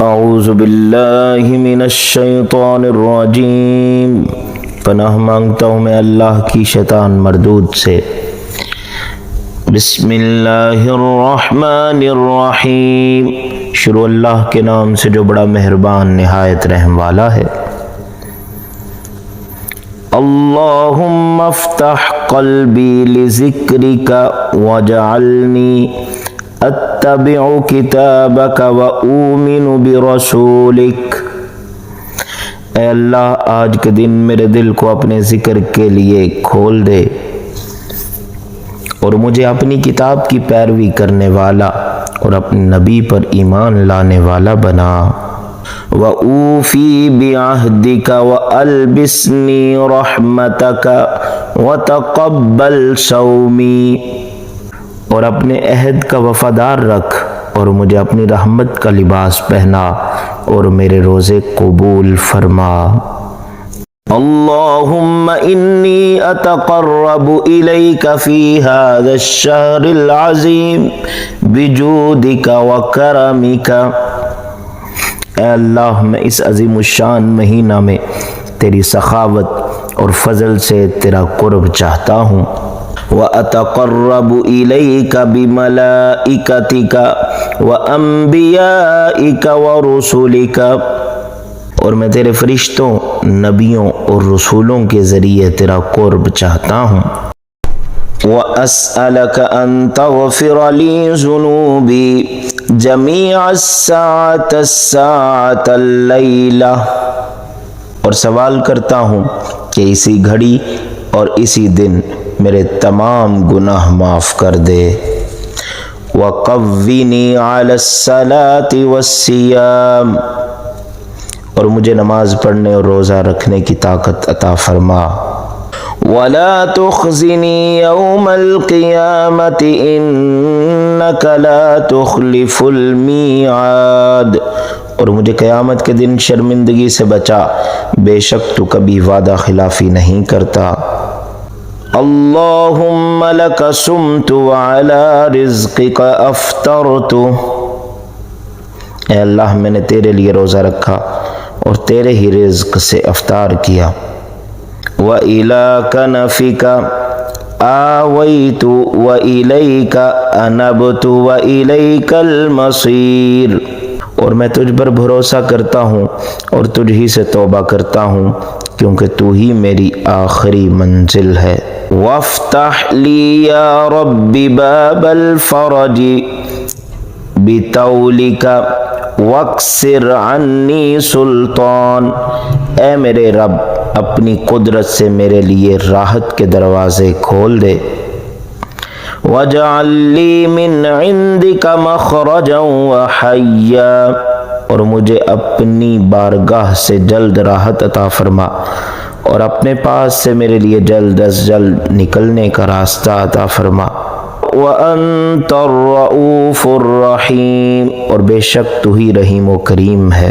اعوذ باللہ من الشیطان الرجیم، پناہ مانگتا ہوں میں اللہ کی شیطان مردود سے۔ بسم اللہ الرحمن الرحیم، شروع اللہ کے نام سے جو بڑا مہربان نہایت رحم والا ہے۔ اللہم افتح قلبی لذکرک واجعلنی اتبع کتابک واؤمن برسولک۔ اے اللہ، آج کے دن میرے دل کو اپنے ذکر کے لیے کھول دے اور مجھے اپنی کتاب کی پیروی کرنے والا اور اپنے نبی پر ایمان لانے والا بنا۔ وَأُوفِي بِعَهْدِكَ وَأَلْبِسْنِي رَحْمَتَكَ وَتَقَبَّلْ صَوْمِي، اور اپنے عہد کا وفادار رکھ اور مجھے اپنی رحمت کا لباس پہنا اور میرے روزے قبول فرما۔ اللہم انی اتقرب الیک فی هذا الشہر العظیم بجودک وکرمک۔ اے اللہ، میں اس عظیم الشان مہینہ میں تیری سخاوت اور فضل سے تیرا قرب چاہتا ہوں۔ وَأَتَقَرَّبُ إِلَيْكَ بِمَلَائِكَتِكَ وَأَنْبِيَائِكَ وَرُسُلِكَ، اور میں تیرے فرشتوں، نبیوں اور رسولوں کے ذریعے تیرا قرب چاہتا ہوں۔ وَأَسْأَلَكَ أَن تَغْفِرَ لِي ذُنُوبِي جَمِيعَ السَّاعَةَ السَّاعَةَ اللَّيْلَةَ، اور سوال کرتا ہوں کہ اسی گھڑی اور اسی دن میرے تمام گناہ معاف کر دے۔ وَقَوِّنِي عَلَى الصَّلَاةِ وَالصِّيَامِ، اور مجھے نماز پڑھنے اور روزہ رکھنے کی طاقت عطا فرما۔ وَلَا تُخْزِنِي يَوْمَ الْقِيَامَةِ إِنَّكَ لَا تُخْلِفُ الْمِيعَادَ، اور مجھے قیامت کے دن شرمندگی سے بچا، بے شک تو کبھی وعدہ خلافی نہیں کرتا۔ اللہم لک صمت وعلی رزقک افطرت، اے اللہ، میں نے تیرے لیے روزہ رکھا اور تیرے ہی رزق سے افطار کیا۔ وَإِلَى كَنَفِكَ آوَيْتُ وَإِلَيْكَ أَنَبْتُ وَإِلَيْكَ الْمَصِيرُ، اور میں تجھ پر بھروسہ کرتا ہوں اور تجھ ہی سے توبہ کرتا ہوں، کیونکہ تو ہی میری آخری منزل ہے۔ وَافْتَحْ لِي يَا رَبِّ بَابَ الْفَرَجِ بِطَوْلِكَ وَاكْسِرْ عَنِّي سُلْطَانِ، اے میرے رب، اپنی قدرت سے میرے لیے راحت کے دروازے کھول دے۔ وَاجْعَل لِّي مِنْ عِنْدِكَ مَخْرَجًا وَحَيًّا، اور مجھے اپنی بارگاہ سے جلد راحت عطا فرما اور اپنے پاس سے میرے لیے جلد از جلد نکلنے کا راستہ عطا فرما۔ وَأَنْتَ الرَّؤُوفُ الرَّحِيمُ، اور بے شک تو ہی رحیم و کریم ہے۔